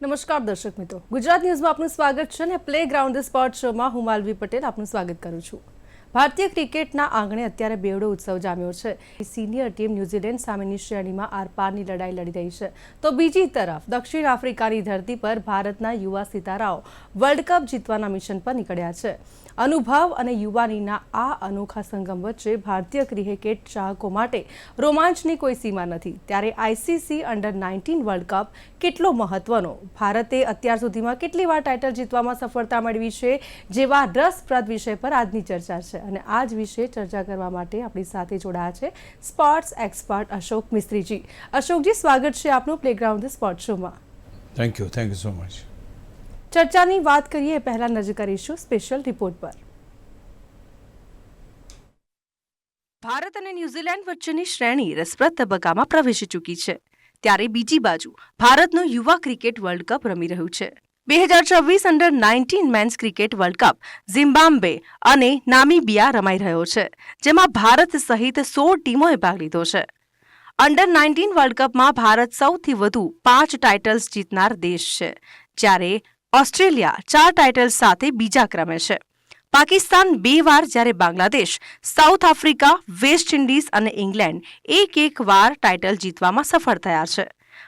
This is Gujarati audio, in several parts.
નમસ્કાર દર્શક મિત્રો, ગુજરાત ન્યૂઝમાં આપનું સ્વાગત છે અને પ્લેગ્રાઉન્ડ ધ સ્પોર્ટ શોમાં હું માલવી પટેલ આપનું સ્વાગત કરું છું। ભારતીય ક્રિકેટના આંગણે અત્યારે બેવડો ઉત્સવ જામ્યો છે। સિનિયર ટીમ ન્યૂઝીલેન્ડ સામેની શ્રેણીમાં આરપારની લડાઈ લડી રહી છે, તો બીજી તરફ દક્ષિણ આફ્રિકાની ધરતી પર ભારતના યુવા સિતારાઓ વર્લ્ડ કપ જીતવાના મિશન પર નીકળ્યા છે। અનુભવ અને યુવાનીના આ અનોખા સંગમ વચ્ચે ભારતીય ક્રિકેટ ચાહકો માટે રોમાંચની કોઈ સીમા નથી। ત્યારે આઈસીસી અંડર-19 વર્લ્ડ કપ કેટલો મહત્વનો, ભારતે અત્યાર સુધીમાં કેટલી વાર ટાઇટલ જીતવામાં સફળતા મેળવી છે, જેવા રસપ્રદ વિષય પર આજની ચર્ચા છે। અને આ જ વિશે ચર્ચા કરવા માટે આપણી સાથે જોડાયા છે સ્પોર્ટ્સ એક્સપર્ટ અશોક મિસ્ત્રીજી। અશોકજી, સ્વાગત છે આપનું પ્લેગ્રાઉન્ડ ધ સ્પોર્ટ શોમાં। Thank you so much. ચર્ચાની વાત કરીએ પહેલા નજર કરીશું સ્પેશિયલ રિપોર્ટ પર। ભારત અને ન્યૂઝીલેન્ડ વચ્ચેની શ્રેણી રસપ્રદ તબક્કામાં પ્રવેશી ચૂકી છે, ત્યારે બીજી બાજુ ભારતનું યુવા ક્રિકેટ વર્લ્ડ કપ રમી રહ્યું છે। 2026 under nineteen men's cricket world cup Zimbabwe અને નામીબિયા રમાઈ રહ્યો છે, જેમાં ભારત સહિત 16 ટીમોએ ભાગ લીધો છે। અંડર-19 વર્લ્ડ કપમાં ભારત સૌથી વધુ 5 ટાઇટલ્સ જીતનાર દેશ છે, જ્યારે ઓસ્ટ્રેલિયા 4 ટાઇટલ્સ સાથે બીજા ક્રમે છે। પાકિસ્તાન 2 વાર, જ્યારે Bangladesh, south Africa, West Indies અને ઇંગ્લેન્ડ એક વાર ટાઇટલ જીતવામાં સફળ થયા છે।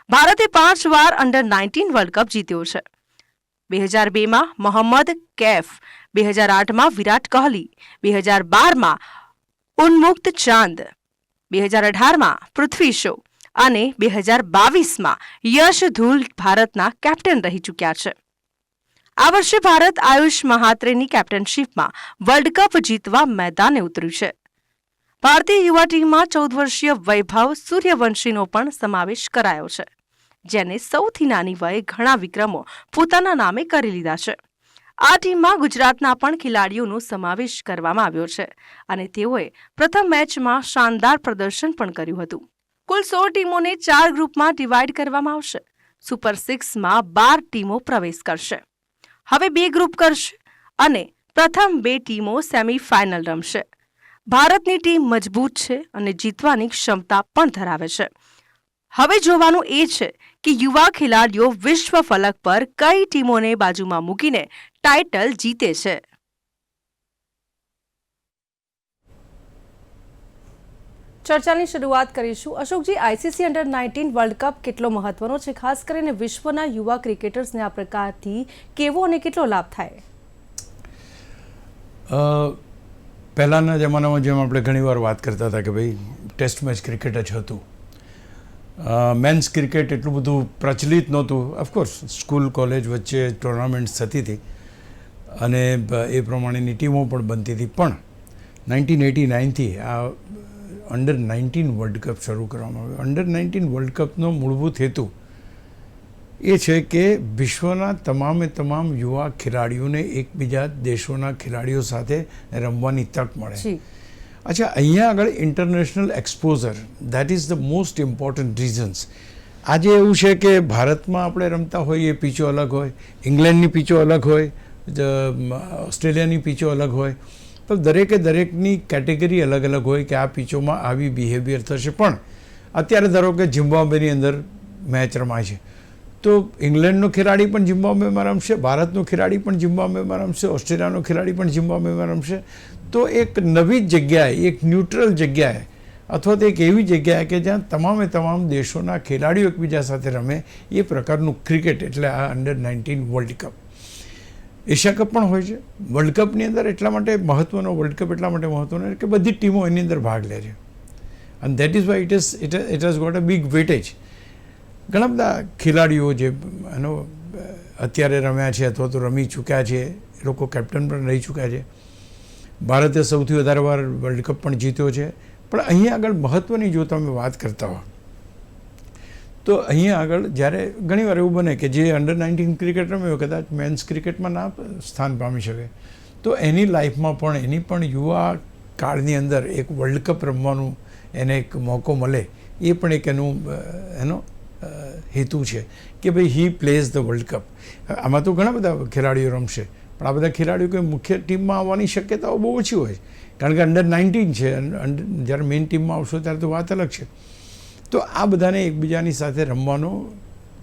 ભારતે 5 વાર અંડર-19 વર્લ્ડ કપ જીત્યો છે। 2002માં મોહમ્મદ કૈફ, 2008માં વિરાટ કોહલી, 2012માં ઉન્મુક્ત ચાંદ, 2018માં પૃથ્વી શો અને 2022માં યશ ધુલ ભારતના કેપ્ટન રહી ચૂક્યા છે। આ વર્ષે ભારત આયુષ મહાત્રેની કેપ્ટનશીપમાં વર્લ્ડ કપ જીતવા મેદાને ઉતર્યું છે। ભારતીય યુવા ટીમમાં 14 વર્ષીય વૈભવ સૂર્યવંશીનો પણ સમાવેશ કરાયો છે, જેને સૌથી નાની વયે ઘણા વિક્રમો પોતાના નામે કરી લીધા છે। આ ટીમમાં ગુજરાતના પણ ખેલાડીઓનો સમાવેશ કરવામાં આવ્યો છે અને તેઓએ પ્રથમ મેચમાં શાનદાર પ્રદર્શન પણ કર્યું હતું। કુલ 16 ટીમોને 4 ગ્રુપમાં ડિવાઈડ કરવામાં આવશે। સુપર 6માં 12 ટીમો પ્રવેશ કરશે। હવે 2 ગ્રુપ કરશે અને પ્રથમ 2 ટીમો સેમીફાઇનલ રમશે। ભારતની ટીમ મજબૂત છે અને જીતવાની ક્ષમતા પણ ધરાવે છે। હવે જોવાનું એ છે કે યુવા ખેલાડીઓ વિશ્વ ફલક પર કઈ ટીમોને બાજુમાં મૂકીને ટાઇટલ જીતે છે। ચર્ચાની શરૂઆત કરીશું। અશોકજી, આઈસીસી અંડર-19 વર્લ્ડ કપ કેટલો મહત્વનો છે, ખાસ કરીને વિશ્વના યુવા ક્રિકેટર્સને આ પ્રકારથી કેવો અને કેટલો લાભ થાય? પહેલાંના જમાનામાં જેમ આપણે ઘણીવાર વાત કરતા હતા કે ભાઈ ટેસ્ટ મેચ ક્રિકેટ જ હતું, મેન્સ ક્રિકેટ એટલું બધું પ્રચલિત નહોતું। ઓફકોર્સ સ્કૂલ કોલેજ વચ્ચે ટુર્નામેન્ટ્સ થતી હતી અને એ પ્રમાણેની ટીમો પણ બનતી હતી, પણ 1989થી આ અંડર-19 વર્લ્ડ કપ શરૂ કરવામાં આવ્યો। અંડર-19 વર્લ્ડ કપનો મૂળભૂત હેતુ એ છે કે વિશ્વના તમામ યુવા ખેલાડીઓને એકબીજા દેશોના ખેલાડીઓ સાથે રમવાની તક મળે। અચ્છા, અહીંયા આગળ international exposure, that is the most important reasons. આજે એવું છે કે ભારતમાં આપણે રમતા હોઈએ પીચો અલગ હોય, ઇંગ્લેન્ડની પીચો અલગ હોય, ઓસ્ટ્રેલિયાની પીચો અલગ હોય, તો દરેકની કેટેગરી અલગ અલગ હોય કે આ પીચોમાં આવી બિહેવિયર થશે। પણ અત્યારે ધારો કે ઝિમ્બાબ્વેની અંદર મેચ રમાય છે, તો ઇંગ્લેન્ડનો ખેલાડી પણ ઝિમ્બાબ્વેમાં રમશે, ભારતનો ખેલાડી પણ ઝિમ્બાબ્વેમાં રમશે, ઓસ્ટ્રેલિયાનો ખેલાડી પણ ઝિમ્બાબ્વેમાં રમશે। તો એક નવી જગ્યાએ, એક ન્યુટ્રલ જગ્યાએ અથવા તો એક એવી જગ્યાએ કે જ્યાં તમામ દેશોના ખેલાડીઓ એકબીજા સાથે રમે, એ પ્રકારનું ક્રિકેટ એટલે આ અંડર-19 વર્લ્ડ કપ। એશિયા કપ પણ હોય છે। વર્લ્ડ કપની અંદર એટલા માટે મહત્ત્વનો, વર્લ્ડ કપ એટલા માટે મહત્ત્વનો કે બધી ટીમો એની અંદર ભાગ લે છે અને that is why it has got a big weightage. ઘણા બધા ખેલાડીઓ જે એનો અત્યારે રમ્યા છે અથવા તો રમી ચૂક્યા છે, એ લોકો કેપ્ટન પણ રહી ચૂક્યા છે। ભારતે સૌથી વધારે વાર વર્લ્ડ કપ પણ જીત્યો છે। પણ અહીંયા આગળ મહત્ત્વની જો તમે વાત કરતા હો તો અહીંયા આગળ જ્યારે ઘણીવાર એવું બને કે જે અંડર-19 ક્રિકેટ રમ્યો કદાચ મેન્સ ક્રિકેટમાં ના સ્થાન પામી શકે, તો એની લાઈફમાં પણ, એની પણ યુવા કાળની અંદર એક વર્લ્ડ કપ રમવાનું એને એક મોકો મળે, એ પણ એક એનો હેતુ છે કે ભાઈ હી પ્લેઝ ધ વર્લ્ડ કપ। આમાં તો ઘણા બધા ખેલાડીઓ રમશે, પણ આ બધા ખેલાડીઓ કોઈ મુખ્ય ટીમમાં આવવાની શક્યતાઓ બહુ ઓછી હોય, કારણ કે અંડર-19 છે। જ્યારે મેઇન ટીમમાં આવશો ત્યારે તો વાત અલગ છે। તો આ બધાને એકબીજાની સાથે રમવાનો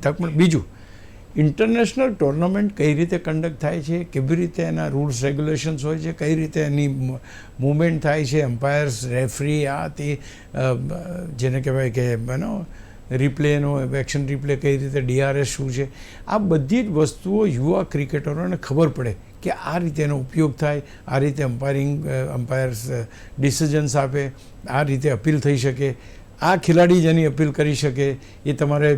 તક મળે। બીજું ઇન્ટરનેશનલ ટુર્નામેન્ટ કઈ રીતે કન્ડક્ટ થાય છે, કેવી રીતે એના રૂલ્સ રેગ્યુલેશન્સ હોય છે, કઈ રીતે એની મૂવમેન્ટ થાય છે, એમ્પાયર્સ, રેફરી, આ તે જેને કહેવાય કે રિપ્લેનો એક્શન રિપ્લે કઈ રીતે, DRS શું છે, આ બધી જ વસ્તુઓ યુવા ક્રિકેટરોને ખબર પડે કે આ રીતે એનો ઉપયોગ થાય, આ રીતે અમ્પાયર્સ ડિસિઝન્સ આપે, આ રીતે અપીલ થઈ શકે, આ ખેલાડી જેની અપીલ કરી શકે, એ તમારે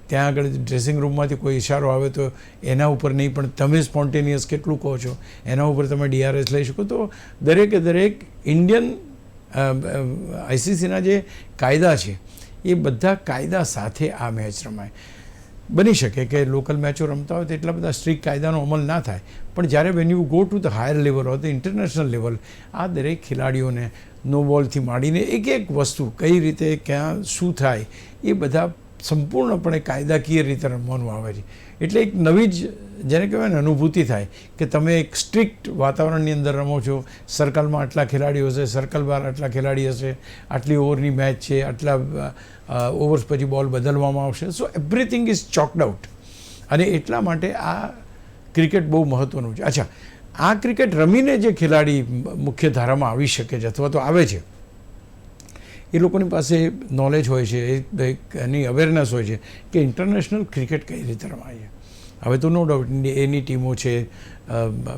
ત્યાં આગળ ડ્રેસિંગ રૂમમાંથી કોઈ ઇશારો આવે તો એના ઉપર નહીં, પણ તમે સ્પોન્ટેનિયસ કેટલું કહો છો એના ઉપર તમે DRS લઈ શકો. તો દરેકે દરેક ઇન્ડિયન ICCના જે કાયદા છે એ બધા કાયદા સાથે આ મેચ રમાય. બની શકે કે લોકલ મેચો રમતા હોય તો એટલા બધા સ્ટ્રિક્ટ કાયદાનો અમલ ના થાય, પણ જ્યારે when you go to the higher level or the international level, આ દરેક ખેલાડીઓને નો બોલથી માંડીને એક એક વસ્તુ કઈ રીતે ક્યાં શું થાય એ બધા સંપૂર્ણપણે કાયદાકીય રીતે રમવાનું આવે છે. એટલે એક નવી જ જેને કહેવાય ને અનુભૂતિ થાય કે તમે એક સ્ટ્રિક્ટ વાતાવરણની અંદર રમો છો, સર્કલમાં આટલા ખેલાડીઓ હશે, સર્કલ બહાર આટલા ખેલાડી હશે, આટલી ઓવરની મેચ છે, આટલા ઓવર્સ પછી બોલ બદલવામાં આવશે. સો એવરીથિંગ ઇઝ ચોકડ આઉટ, અને એટલા માટે આ ક્રિકેટ બહુ મહત્ત્વનું છે. અચ્છા, આ ક્રિકેટ રમીને જે ખેલાડી મુખ્ય ધારામાં આવી શકે છે અથવા તો આવે છે, એ લોકોની પાસે નોલેજ હોય છે, એની અવેરનેસ હોય છે કે ઇન્ટરનેશનલ ક્રિકેટ કઈ રીતે રમાય છે. હવે તો નો ડાઉટ એની ટીમો છે,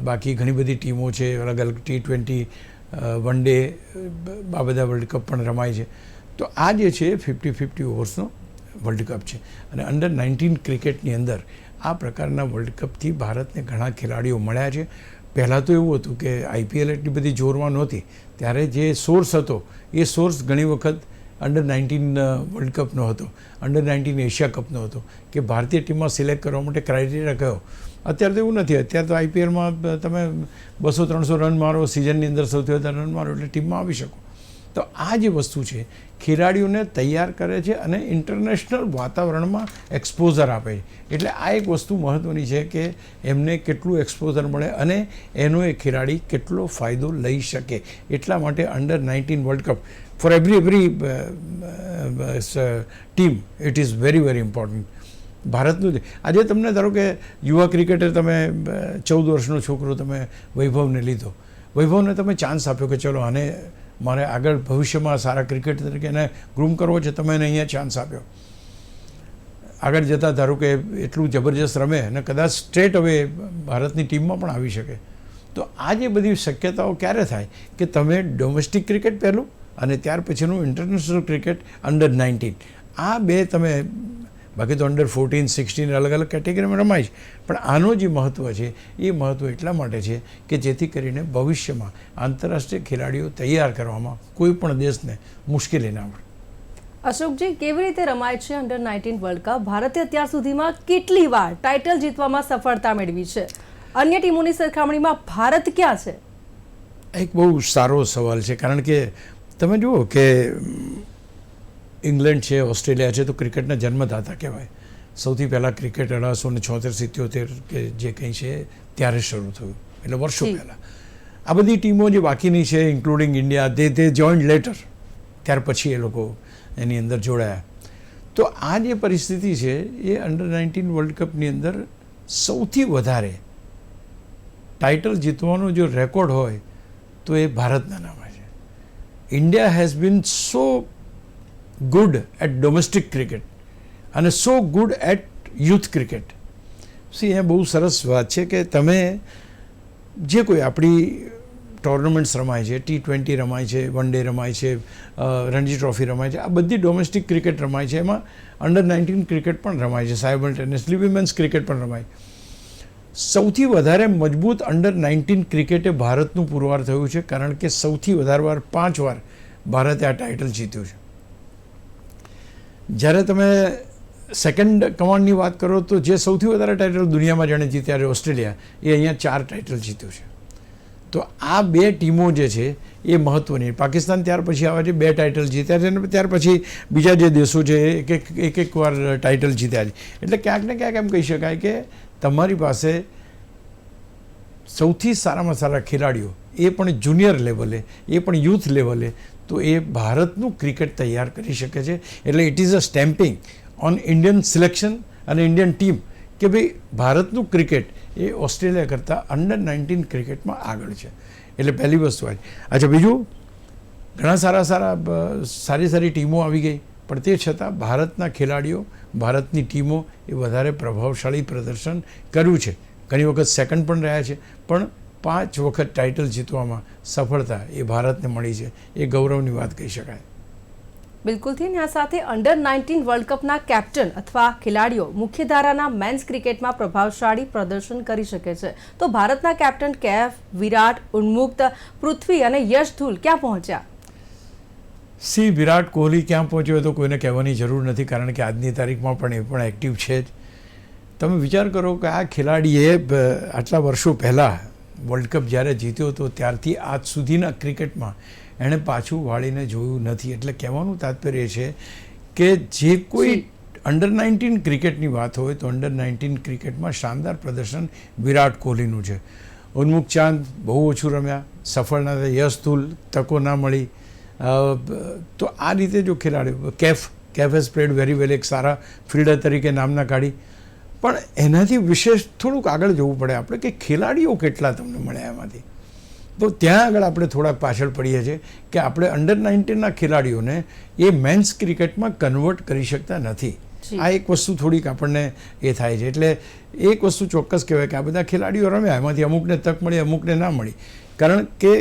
બાકી ઘણી બધી ટીમો છે, અલગ અલગ T20, વન ડે, આ બધા વર્લ્ડ કપ પણ રમાય છે. તો આ જે છે 50-50 ઓવર્સનો વર્લ્ડ કપ છે, અને અંડર 19 ક્રિકેટની અંદર આ પ્રકારના વર્લ્ડ કપથી ભારતને ઘણા ખેલાડીઓ મળ્યા છે. પહેલાં તો એવું હતું કે IPL એટલી બધી જોરમાં નહોતી, ત્યારે જે સોર્સ હતો એ સોર્સ ઘણી વખત અંડર 19 વર્લ્ડ કપનો હતો, અંડર 19 એશિયા કપનો હતો, કે ભારતીય ટીમમાં સિલેક્ટ કરવા માટે ક્રાઇટેરિયા કયો. અત્યારે તો એવું નથી. અત્યારે તો IPLમાં તમે 200-300 રન મારો, સિઝનની અંદર સૌથી વધારે રન મારો એટલે ટીમમાં આવી શકો. તો આ જે વસ્તુ છે ખેલાડીઓને તૈયાર કરે છે અને ઇન્ટરનેશનલ વાતાવરણમાં એક્સપોઝર આપે છે. એટલે આ એક વસ્તુ મહત્ત્વની છે કે એમને કેટલું એક્સપોઝર મળે અને એનો એ ખેલાડી કેટલો ફાયદો લઈ શકે. એટલા માટે under 19 world cup for every team it is very very important. ભારતનું આજે તમને ધારો કે યુવા ક્રિકેટર, તમે 14 વર્ષનો છોકરો તમે વૈભવને લીધો, વૈભવને તમે ચાન્સ આપ્યો કે ચલો આને મારે આગળ ભવિષ્યમાં સારા ક્રિકેટર તરીકે એને ગ્રૂમ કરવો છે, તમે એને અહીંયા ચાન્સ આપ્યો. આગળ જતાં ધારો કે એટલું જબરજસ્ત રમે અને કદાચ સ્ટ્રેટ હવે ભારતની ટીમમાં પણ આવી શકે. તો આ જે બધી શક્યતાઓ ક્યારે થાય કે તમે ડોમેસ્ટિક ક્રિકેટ પહેલું અને ત્યાર પછીનું ઇન્ટરનેશનલ ક્રિકેટ અંડર 19, આ બે તમે, બાકી તો અંડર 14, 16 અલગ અલગ કેટેગરીમાં રમાય છે, પણ આનો જે મહત્ત્વ છે એ મહત્ત્વ એટલા માટે છે કે જેથી કરીને ભવિષ્યમાં આંતરરાષ્ટ્રીય ખેલાડીઓ તૈયાર કરવામાં કોઈ પણ દેશને મુશ્કેલી ના પડે. અશોકજી, કેવી રીતે રમાય છે અંડર 19 વર્લ્ડ કપ? ભારતે અત્યાર સુધીમાં કેટલી વાર ટાઇટલ જીતવામાં સફળતા મેળવી છે? અન્ય ટીમોની સરખામણીમાં ભારત ક્યાં છે? એક બહુ સારો સવાલ છે, કારણ કે તમે જુઓ કે ઇંગ્લેન્ડ છે, ઓસ્ટ્રેલિયા છે, તો ક્રિકેટના જન્મદાતા કહેવાય. સૌથી પહેલાં ક્રિકેટ 1876-77 કે જે કંઈ છે ત્યારે શરૂ થયું, એટલે વર્ષો પહેલાં. આ બધી ટીમો જે બાકીની છે ઇન્ક્લુડિંગ ઇન્ડિયા, તે જોઈન્ટ લેટર, ત્યાર પછી એ લોકો એની અંદર જોડાયા. તો આ જે પરિસ્થિતિ છે એ અંડર 19 વર્લ્ડ કપની અંદર સૌથી વધારે ટાઇટલ જીતવાનો જો રેકોર્ડ હોય તો એ ભારતના નામે છે. India has been so good at domestic cricket અને so good at youth cricket. See, એ બહુ સરસ વાત છે કે તમે જે કોઈ આપણી ટુર્નામેન્ટ્સ રમાય છે, T20 રમાય છે, વન ડે રમાય છે, રણજી ટ્રોફી રમાય છે, આ બધી ડોમેસ્ટિક ક્રિકેટ રમાય છે. એમાં અંડર 19 ક્રિકેટ પણ રમાય છે, સાયમલ્ટેનિયસલી વિમેન્સ ક્રિકેટ પણ રમાય. સૌથી વધારે મજબૂત અંડર 19 ક્રિકેટે ભારતનું પુરવાર થયું છે, કારણ કે સૌથી વધારે વાર 5 વાર ભારતે આ ટાઇટલ જીત્યું છે. જ્યારે તમે સેકન્ડ કમાન્ડની વાત કરો તો જે સૌથી વધારે ટાઇટલ દુનિયામાં જેણે જીત્યા છે ઓસ્ટ્રેલિયા, એ અહીંયા 4 ટાઇટલ જીત્યું છે. તો આ બે ટીમો જે છે એ મહત્ત્વની. પાકિસ્તાન ત્યાર પછી આવે છે, 2 ટાઇટલ જીત્યા છે, અને ત્યાર પછી બીજા જે દેશો છે એક વાર ટાઇટલ જીત્યા છે. એટલે ક્યાંક ને ક્યાંક એમ કહી શકાય કે તમારી પાસે સૌથી સારામાં સારા ખેલાડીઓ, એ પણ જુનિયર લેવલે, એ પણ યુથ લેવલે, તો એ ભારતનું ક્રિકેટ તૈયાર કરી શકે છે. એટલે it is a stamping on Indian selection અને ઇન્ડિયન ટીમ કે ભાઈ ભારતનું ક્રિકેટ એ ઓસ્ટ્રેલિયા કરતાં અંડર-19 ક્રિકેટમાં આગળ છે. એટલે પહેલી વસ્તુ આવી. અચ્છા, બીજું ઘણા સારી ટીમો આવી ગઈ, પણ તે છતાં ભારતના ખેલાડીઓ, ભારતની ટીમો એ વધારે પ્રભાવશાળી પ્રદર્શન કર્યું છે. ઘણી વખત સેકન્ડ પણ રહ્યા છે, પણ 5 વખત ટાઇટલ જીતવામાં સફળતા એ ભારતને મળી છે. એ ગૌરવની વાત કહી શકાય. બિલકુલથી. આ સાથે અંડર-19 વર્લ્ડ કપના કેપ્ટન અથવા ખેલાડીઓ મુખ્યધારાના મેન્સ ક્રિકેટમાં પ્રભાવશાળી પ્રદર્શન કરી શકે છે. તો ભારતના કેપ્ટન કેએફ, વિરાટ, ઉન્મુક્ત, પૃથ્વી અને યશ ધુલ ક્યાં પહોંચ્યા? વિરાટ કોહલી ક્યાં પહોંચ્યો તો કોઈને કહેવાની જરૂર નથી, કારણ કે આજની તારીખમાં પણ એ પણ એક્ટિવ છે જ. તમે વિચાર કરો કે આ ખેલાડીએ આટલા વર્ષો પહેલાં વર્લ્ડ કપ જ્યારે જીત્યો હતો ત્યારથી આજ સુધીના ક્રિકેટમાં એણે પાછું વાળીને જોયું નથી. એટલે કહેવાનું તાત્પર્ય છે કે જે કોઈ અંડર-19 ક્રિકેટની વાત હોય તો અંડર-19 ક્રિકેટમાં શાનદાર પ્રદર્શન વિરાટ કોહલીનું છે. ઉન્મુક ચાંદ બહુ ઓછું રમ્યા, સફળ ના થયા. યશ ધુલ તકો ના મળી. તો આ રીતે જો ખેલાડીઓ, કેફ હેઝ પ્લેડ વેરી વેલ, એક સારા ફિલ્ડર તરીકે નામના કાઢી. પણ એનાથી વિશેષ થોડુંક આગળ જવું પડે આપણે કે ખેલાડીઓ કેટલા તમને મળ્યા એમાંથી. તો ત્યાં આગળ આપણે થોડાક પાછળ પડીએ છીએ કે આપણે અંડર-19ના ખેલાડીઓને એ મેન્સ ક્રિકેટમાં કન્વર્ટ કરી શકતા નથી. આ એક વસ્તુ થોડીક આપણને એ થાય છે. એટલે એક વસ્તુ ચોક્કસ કહેવાય કે આ બધા ખેલાડીઓ રમ્યા, એમાંથી અમુકને તક મળી, અમુકને ના મળી. કારણ કે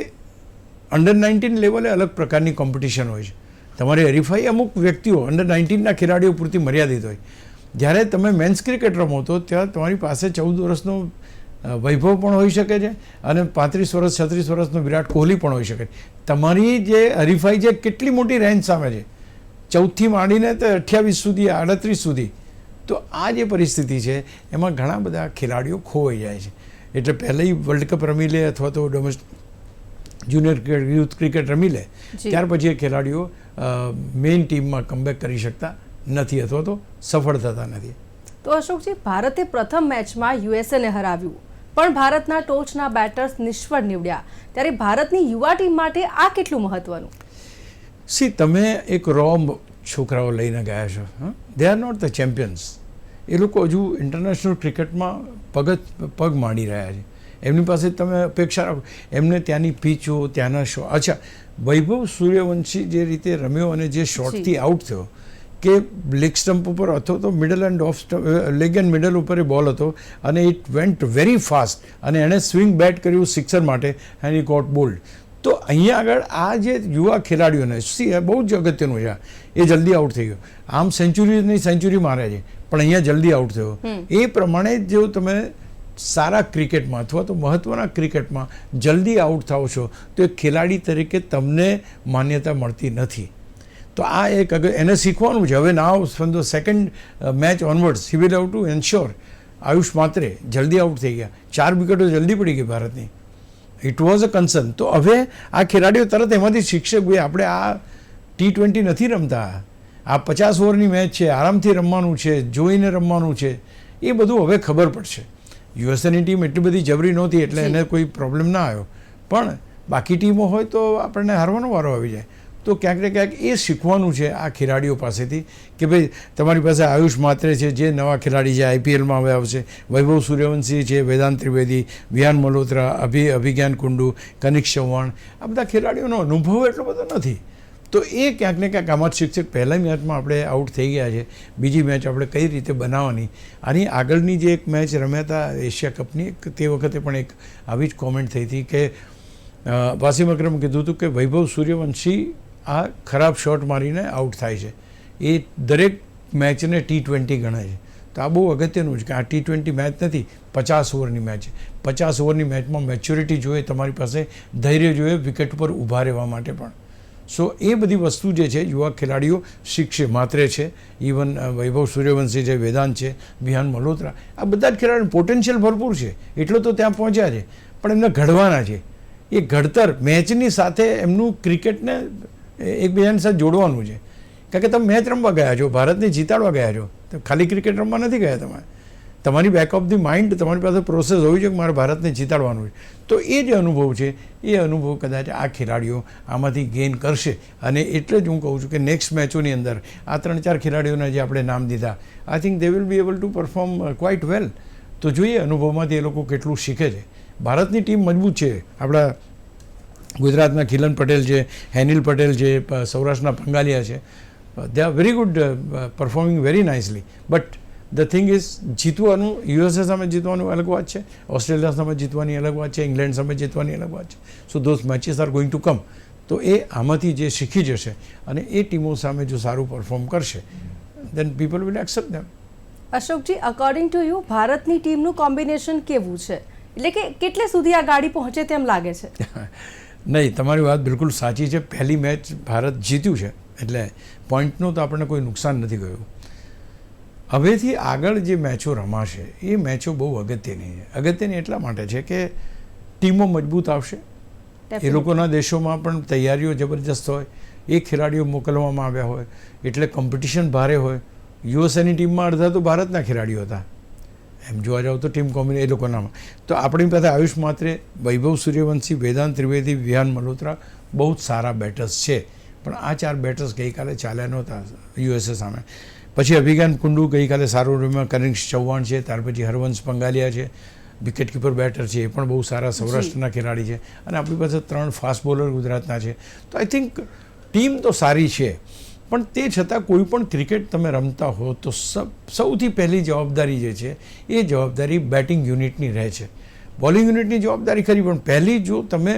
અંડર-19 લેવલે અલગ પ્રકારની કોમ્પિટિશન હોય છે. તમારી હરીફાઈ અમુક વ્યક્તિઓ અંડર-19ના ખેલાડીઓ પૂરતી મર્યાદિત હોય. જ્યારે તમે મેન્સ ક્રિકેટ રમો તો ત્યાં તમારી પાસે 14 વર્ષનો વૈભવ પણ હોઈ શકે છે અને 35 વર્ષ 36 વર્ષનો વિરાટ કોહલી પણ હોઈ શકે છે. તમારી જે હરીફાઈ છે કેટલી મોટી રેન્જ સામે છે, 14થી માંડીને તો 28 સુધી, 38 સુધી. તો આ જે પરિસ્થિતિ છે એમાં ઘણા બધા ખેલાડીઓ ખોવાઈ જાય છે. એટલે પહેલાં વર્લ્ડ કપ રમી લે અથવા તો જુનિયર ક્રિકેટ, યુથ ક્રિકેટ રમી લે, ત્યાર પછી એ ખેલાડીઓ મેઇન ટીમમાં કમબેક કરી શકતા નથી અથવા તો સફળ થતા નથી. તો અશોકજી, ભારતે પ્રથમ મેચમાં યુએસએને હરાવ્યું, પણ ભારતના ટોચના બેટર્સ નિષ્ફળ નીવડ્યા. ત્યારે ભારતની યુવા ટીમ માટે આ કેટલું મહત્વનું? તમે એક છોકરાઓ લઈને ગયા છો, they are not the champions. એ લોકો હજુ ઇન્ટરનેશનલ ક્રિકેટમાં પગ માંડી રહ્યા છે. એમની પાસે તમે અપેક્ષા રાખો, એમને ત્યાંની પીચો, ત્યાંના શો. અચ્છા, વૈભવ સૂર્યવંશી જે રીતે રમ્યો અને જે શોટથી આઉટ થયો કે લેગ સ્ટમ્પ ઉપર અથવા તો middle and off leg and middle ઉપર એ બોલ હતો અને ઇટ વેન્ટ વેરી ફાસ્ટ અને એણે સ્વિંગ બેટ કર્યું સિક્સર માટે એન્ડ હી ગોટ બોલ્ડ. તો અહીંયા આગળ આ જે યુવા ખેલાડીઓને બહુ જ અગત્યનું છે. એ જલ્દી આઉટ થઈ ગયો. આમ સેન્ચુરી મારે છે, પણ અહીંયા જલ્દી આઉટ થયો. એ પ્રમાણે જો તમે સારા ક્રિકેટમાં અથવા તો મહત્ત્વના ક્રિકેટમાં જલ્દી આઉટ થાવ છો તો એક ખેલાડી તરીકે તમને માન્યતા મળતી નથી. તો આ એક એને શીખવાનું છે. હવે now from the second match onwards he will have to ensure. Ayush Mhatre જલ્દી આઉટ થઈ ગયા, 4 વિકેટો જલ્દી પડી ગઈ ભારતની. It was a concern. તો હવે આ ખેલાડીઓ તરત એમાંથી શીખશે, ભાઈ આપણે આ T20 નથી રમતા, આ 50 ઓવરની મેચ છે, આરામથી રમવાનું છે, જોઈને રમવાનું છે. એ બધું હવે ખબર પડશે. યુએસએની ટીમ એટલી બધી જબરી નહોતી એટલે એને કોઈ પ્રોબ્લેમ ના આવ્યો, પણ બાકી ટીમો હોય તો આપણને હારવાનો વારો આવી જાય. તો ક્યાંક ને ક્યાંક એ શીખવાનું છે આ ખેલાડીઓ પાસેથી કે ભાઈ તમારી પાસે આયુષ માત્રે છે જે નવા ખેલાડી છે, IPLમાં હવે આવશે, વૈભવ સૂર્યવંશી છે, વેદાંત ત્રિવેદી, વિહાન મલ્હોત્રા, અભિજ્ઞાન કુંડુ, કનિક ચૌહાણ, આ બધા ખેલાડીઓનો અનુભવ એટલો બધો નથી. તો એ ક્યાંક ને ક્યાંક આમાં શિક્ષક પહેલા મેચમાં આપણે આઉટ થઈ ગયા છે, બીજી મેચ આપણે કઈ રીતે બનાવવાની. આની આગળની જે એક મેચ રમ્યા હતા એશિયા કપની, તે વખતે પણ એક આવી જ કોમેન્ટ થઈ હતી કે વાસીમ અકરમ કીધું હતું કે વૈભવ સૂર્યવંશી આ ખરાબ શોટ મારીને આઉટ થાય છે. એ દરેક મેચને T20 ગણે છે. તો આ બહુ અગત્યનું છે કે આ T20 મેચ નથી, 50 ઓવરની મેચ છે. 50 ઓવરની મેચમાં મેચ્યોરિટી જોઈએ, તમારી પાસે ધૈર્ય જોઈએ વિકેટ ઉપર ઊભા રહેવા માટે પણ. સો એ બધી વસ્તુ જે છે યુવા ખેલાડીઓ શીખશે. માત્રે છે, ઇવન વૈભવ સૂર્યવંશી છે, વેદાંત છે, વિહાન મલ્હોત્રા, આ બધા જ ખેલાડીઓ પોટેન્શિયલ ભરપૂર છે, એટલો તો ત્યાં પહોંચ્યા છે, પણ એમને ઘડવાના છે. એ ઘડતર મેચની સાથે એમનું ક્રિકેટને એકબીજાની સાથે જોડવાનું છે. કારણ કે તમે મેચ રમવા ગયા છો, ભારતને જીતાડવા ગયા છો, તો ખાલી ક્રિકેટ રમવા નથી ગયા. તમારી બેક ઓફ ધી માઇન્ડ તમારી પાસે પ્રોસેસ હોવી જોઈએ કે મારે ભારતને જીતાડવાનું છે. તો એ જે અનુભવ છે એ અનુભવ કદાચ આ ખેલાડીઓ આમાંથી ગેઇન કરશે. અને એટલે જ હું કહું છું કે નેક્સ્ટ મેચોની અંદર આ 3-4 ખેલાડીઓના જે આપણે નામ દીધા, I think they will be able to perform quite well. તો જોઈએ અનુભવમાંથી એ લોકો કેટલું શીખે છે. ભારતની ટીમ મજબૂત છે. આપણા ગુજરાતના ખિલન પટેલ છે, હેનિલ પટેલ છે, સૌરાષ્ટ્રના પંગાલિયા છે, they are very good, performing very nicely. But the thing is જીતવાનું, યુએસએ સામે જીતવાનું અલગ વાત છે, ઓસ્ટ્રેલિયા સામે જીતવાની અલગ વાત છે, ઇંગ્લેન્ડ સામે જીતવાની અલગ વાત છે. So those matches are going to come. તો એ આમાંથી જે શીખી જશે અને એ ટીમો સામે જો સારું પરફોર્મ કરશે then people will accept them. Ashokji, according to you ભારતની ટીમનું કોમ્બિનેશન કેવું છે? એટલે કે કેટલે સુધી આ ગાડી પહોંચે તેમ લાગે છે? નહીં, તમારી વાત બિલકુલ સાચી છે. પહેલી મેચ ભારત જીત્યું છે એટલે પોઈન્ટનું તો આપણને કોઈ નુકસાન નથી ગયું. હવેથી આગળ જે મેચો રમાશે એ મેચો બહુ અગત્યની છે. અગત્યની એટલા માટે છે કે ટીમો મજબૂત આવશે, એ લોકોના દેશોમાં પણ તૈયારીઓ જબરજસ્ત હોય, એ ખેલાડીઓ મોકલવામાં આવ્યા હોય એટલે કોમ્પિટિશન ભારે હોય. યુએસએની ટીમમાં અડધા તો ભારતના ખેલાડીઓ હતા, એમ જોવા જાવ તો ટીમ કોમ્બિને એ લોકોનામાં. તો આપણી પાસે આયુષ માત્રે, વૈભવ સૂર્યવંશી, વેદાંત ત્રિવેદી, વિહાન મલ્હોત્રા બહુ જ સારા બેટર્સ છે. પણ આ 4 બેટર્સ ગઈકાલે ચાલ્યા નહોતા યુએસએ સામે. પછી અભિજ્ઞાન કુંડુ ગઈકાલે સારું રમ્યા, કનિષ્ક ચૌહાણ છે, ત્યાર પછી હરવંશ પંગાલિયા છે, વિકેટ કીપર બેટર છે, એ પણ બહુ સારા સૌરાષ્ટ્રના ખેલાડી છે. અને આપણી પાસે 3 ફાસ્ટ બોલર ગુજરાતના છે. તો આઈ થિંક ટીમ તો સારી છે, પણ તે છતાં કોઈ પણ ક્રિકેટ તમે રમતા હો તો સૌથી પહેલી જવાબદારી જે છે એ જવાબદારી બેટિંગ યુનિટની રહે છે. બોલિંગ યુનિટની જવાબદારી ખરી, પણ પહેલી જો તમે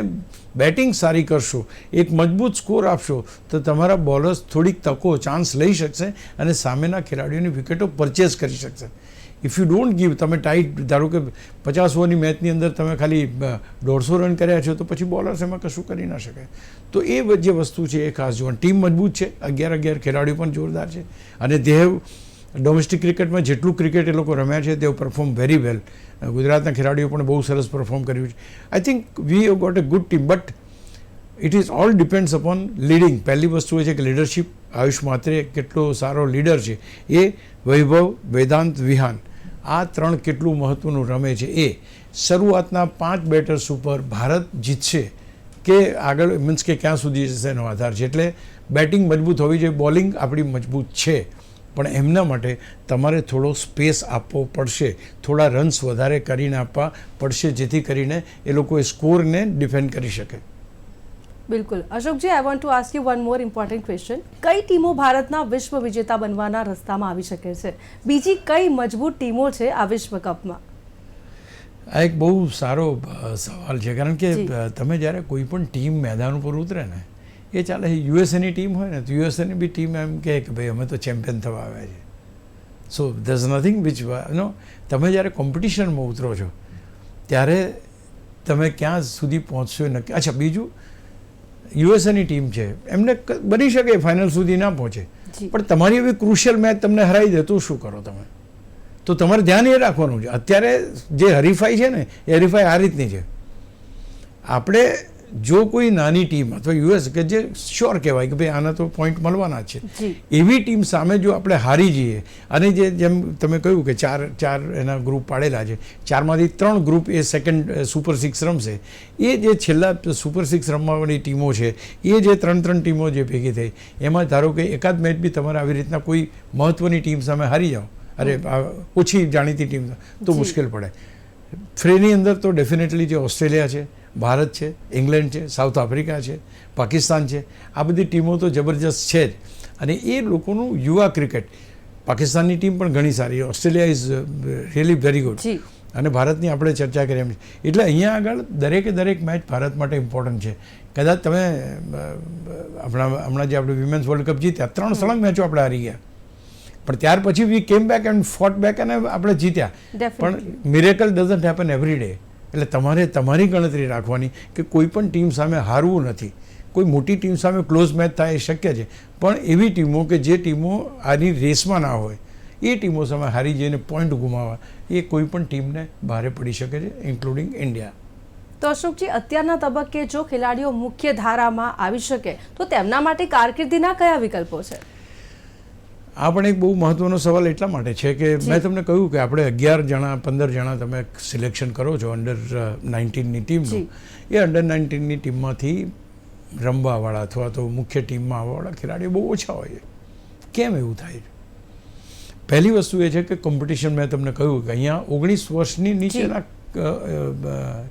બેટિંગ સારી કરશો, એક મજબૂત સ્કોર આપશો તો તમારા બોલર્સ થોડીક તકો, ચાન્સ લઈ શકશે અને સામેના ખેલાડીઓની વિકેટો પરચેઝ કરી શકશે. ઇફ યુ ડોન્ટ ગીવ, તમે ટાઈટ, ધારો કે 50 ઓવરની મેચની અંદર તમે ખાલી 150 રન કર્યા છો તો પછી બોલર્સ એમાં કશું કરી ના શકે. તો એ જે વસ્તુ છે એ ખાસ જોવાનું. ટીમ મજબૂત છે, 11 ખેલાડીઓ પણ જોરદાર છે અને દેવ ડોમેસ્ટિક ક્રિકેટમાં જેટલું ક્રિકેટ એ લોકો રમ્યા છે તેઓ પરફોર્મ વેરી વેલ. ગુજરાતના ખેલાડીઓ પણ બહુ સરસ પરફોર્મ કર્યું છે. I think we have got a good team, but it is all depends upon leading. પહેલી વસ્તુ એ છે કે લીડરશિપ. આયુષ માત્રે કેટલો સારો લીડર છે, એ વૈભવ, વેદાંત, વિહાન, આ 3 કેટલું મહત્ત્વનું રમે છે. એ શરૂઆતના 5 બેટર્સ ઉપર ભારત જીતશે કે આગળ, મીન્સ કે ક્યાં સુધી જશે એનો આધાર છે. એટલે બેટિંગ મજબૂત હોવી જોઈએ, બોલિંગ આપણી મજબૂત છે, પણ એમના માટે તમારે થોડો સ્પેસ આપવો પડશે, થોડા રન્સ વધારે કરીને આપવા પડશે, જેથી કરીને એ લોકો એ સ્કોરને ડિફેન્ડ કરી શકે. બિલકુલ. Ashokji, I want to ask you one more important question. કઈ ટીમો ભારતના વિશ્વ વિજેતા બનવાના રસ્તામાં આવી શકે છે? બીજી કઈ મજબૂત ટીમો છે આ વિશ્વ કપમાં? આ એક બહુ સારો સવાલ છે, કારણ કે તમે જ્યારે કોઈ પણ ટીમ મેદાન ઉપર ઉતરે ને, એ ચાલે યુએસએની ટીમ હોય ને તો યુએસએની બી ટીમ એમ કહે કે ભાઈ અમે તો ચેમ્પિયન થવા આવ્યા છે. સો ધર ઇઝ નથિંગ વિચ નો, તમે જ્યારે કોમ્પિટિશનમાં ઉતરો છો ત્યારે તમે ક્યાં સુધી પહોંચશો એ નક્કી. અચ્છા, બીજું યુએસએની ટીમ છે, એમને બની શકે ફાઇનલ સુધી ના પહોંચે, પણ તમારી એવી ક્રુશિયલ મેચ તમને હરાવી દે તો શું કરો તમે? તો તમારે ધ્યાન એ રાખવાનું છે. અત્યારે જે હરીફાઈ છે ને એ હરીફાઈ આ રીતની છે. આપણે જો કોઈ નાની ટીમ અથવા યુએસ કે જે શ્યોર કહેવાય કે ભાઈ આના તો પોઈન્ટ મળવાના જ છે, એવી ટીમ સામે જો આપણે હારી જઈએ, અને જેમ તમે કહ્યું કે ચાર એના ગ્રુપ પાડેલા છે, 4માંથી 3 ગ્રુપ એ સેકન્ડ સુપર 6 રમશે. એ જે છેલ્લા સુપર 6 રમવાવાળી ટીમો છે, એ જે 3 ટીમો જે ભેગી થઈ, એમાં ધારો કે એકાદ મેચ બી તમારે આવી રીતના કોઈ મહત્ત્વની ટીમ સામે હારી જાઓ, અરે ઓછી જાણીતી ટીમ, તો મુશ્કેલ પડે. ફ્રેની અંદર તો ડેફિનેટલી જે ઓસ્ટ્રેલિયા છે, ભારત છે, ઇંગ્લેન્ડ છે, સાઉથ આફ્રિકા છે, પાકિસ્તાન છે, આ બધી ટીમો તો જબરજસ્ત છે જ. અને એ લોકોનું યુવા ક્રિકેટ, પાકિસ્તાનની ટીમ પણ ઘણી સારી, Australia is really very good, અને ભારતની આપણે ચર્ચા કરી એમ. એટલે અહીંયા આગળ દરેક મેચ ભારત માટે ઇમ્પોર્ટન્ટ છે. કદાચ તમે હમણાં જે આપણે વિમેન્સ વર્લ્ડ કપ જીત્યા, 3 સળંગ મેચો આપણે હારી ગયા, પણ ત્યાર પછી વી કેમ બેક એન્ડ ફોટ બેક અને આપણે જીત્યા. પણ miracle doesn't happen every day. એટલે તમારે તમારી ગણતરી રાખવાની કે કોઈ પણ ટીમ સામે હારવું નથી. કોઈ મોટી ટીમ સામે ક્લોઝ મેચ થાય એ શક્ય છે, પણ એવી ટીમો કે જે ટીમો આની રેસમાં ના હોય, એ ટીમો સામે હારી જઈને પોઈન્ટ ગુમાવવા એ કોઈ પણ ટીમને ભારે પડી શકે છે, ઇન્ક્લુડિંગ ઇન્ડિયા. તો અશોકજી, અત્યારના તબક્કે જો ખેલાડીઓ મુખ્ય ધારામાં આવી શકે તો તેમના માટે કારકિર્દીના કયા વિકલ્પો છે? આ પણ એક બહુ મહત્વનો સવાલ એટલા માટે છે કે મેં તમને કહ્યું કે આપણે 11 જણા 15 જણા તમે સિલેક્શન કરો છો અંડર 19ની ટીમનું, એ અંડર 19ની ટીમમાંથી રમવાવાળા અથવા તો મુખ્ય ટીમમાં આવવાવાળા ખેલાડીઓ બહુ ઓછા હોય છે. કેમ એવું થાય છે? પહેલી વસ્તુ એ છે કે કોમ્પિટિશન, મેં તમને કહ્યું કે અહીંયા 19 વર્ષની નીચેના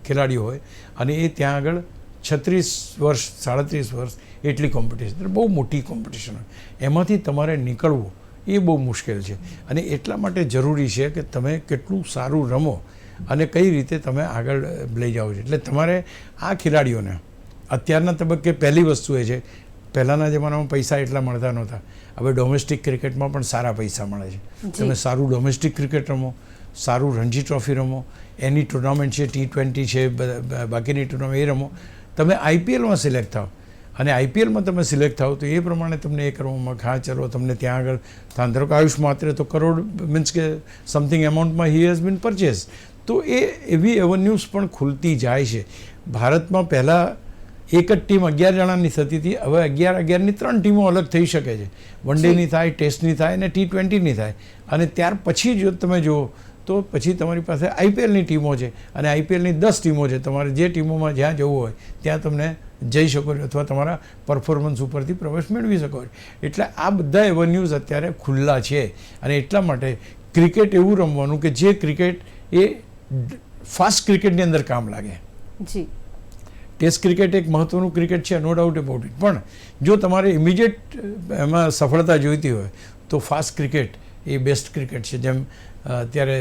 ખેલાડીઓ હોય અને એ ત્યાં આગળ 36 વર્ષ 37 વર્ષ એટલી કોમ્પિટિશન, બહુ મોટી કોમ્પિટિશન હોય. એમાંથી તમારે નીકળવું એ બહુ મુશ્કેલ છે અને એટલા માટે જરૂરી છે કે તમે કેટલું સારું રમો અને કઈ રીતે તમે આગળ લઈ જાઓ છો. એટલે તમારે આ ખેલાડીઓને અત્યારના તબક્કે પહેલી વસ્તુ એ છે, પહેલાંના જમાનામાં પૈસા એટલા મળતા નહોતા, હવે ડોમેસ્ટિક ક્રિકેટમાં પણ સારા પૈસા મળે છે. તમે સારું ડોમેસ્ટિક ક્રિકેટ રમો, સારું રણજી ટ્રોફી રમો, એની ટુર્નામેન્ટ છે, T20 છે, બાકીની ટુર્નામેન્ટ એ રમો, તમે IPLમાં સિલેક્ટ થાઓ અને IPLમાં તમે સિલેક્ટ થાઓ તો એ પ્રમાણે તમને એ કરવામાં હા ચલો તમને ત્યાં આગળ ધારો કે આયુષ માત્રે તો કરોડ મીન્સ કે સમથિંગ એમાઉન્ટમાં હી હેઝ બીન પરચેસ, તો એ એવી એવન્યુઝ પણ ખુલતી જાય છે. ભારતમાં પહેલાં એક જ ટીમ 11 જણાની થતી હતી, હવે 11-11ની 3 ટીમો અલગ થઈ શકે છે. વન ડેની થાય, ટેસ્ટની થાય અને T20ની થાય. અને ત્યાર પછી જો તમે જુઓ તો પછી તમારી પાસે IPLની ટીમો છે અને IPLની 10 ટીમો છે. તમારે જે ટીમોમાં જ્યાં જવું હોય ત્યાં તમને જઈ શકો છો અથવા તમારા પરફોર્મન્સ ઉપરથી પ્રવેશ મેળવી શકો છો. એટલે આ બધા એવન્યુઝ અત્યારે ખુલ્લા છે અને એટલા માટે ક્રિકેટ એવું રમવાનું કે જે ક્રિકેટ એ ફાસ્ટ ક્રિકેટની અંદર કામ લાગે. જી, ટેસ્ટ ક્રિકેટ એક મહત્ત્વનું ક્રિકેટ છે, નો ડાઉટ અબાઉટ ઇટ, પણ જો તમારે ઇમિડિયેટ એમાં સફળતા જોઈતી હોય તો ફાસ્ટ ક્રિકેટ એ બેસ્ટ ક્રિકેટ છે. જેમ અત્યારે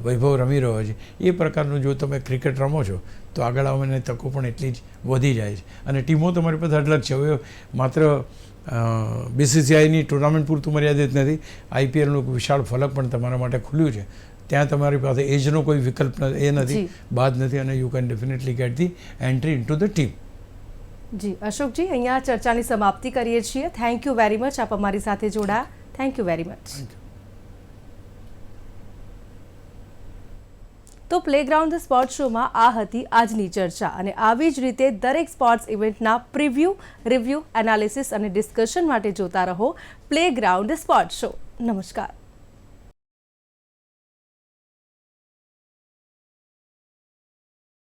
વૈભવ રમી રહ્યો છે એ પ્રકારનું જો તમે ક્રિકેટ રમો છો તો આગળ આવવાની તકો પણ એટલી જ વધી જાય છે. અને ટીમો તમારી પાસે અઢળક છે. હવે માત્ર BCCIની ટુર્નામેન્ટ પૂરતું મર્યાદિત નથી, IPLનું વિશાળ ફલક પણ તમારા માટે ખુલ્યું છે. ત્યાં તમારી પાસે એજનો કોઈ વિકલ્પ એ નથી, બાદ નથી અને you can definitely get the entry into the team. Ji Ashokji, અહીંયા ચર્ચાની સમાપ્તિ કરીએ છીએ. થેન્ક યુ વેરી મચ, આપ અમારી સાથે જોડાયા. Thank you very much. તો પ્લેગ્રાઉન્ડ સ્પોર્ટ શોમાં આ હતી આજની ચર્ચા અને આવી જ રીતે દરેક સ્પોર્ટ્સ ઇવેન્ટના પ્રિવ્યૂ, રિવ્યૂ, એનાલિસિસ અને ડિસ્કશન માટે જોતા રહો પ્લેગ્રાઉન્ડ સ્પોર્ટ શો. નમસ્કાર.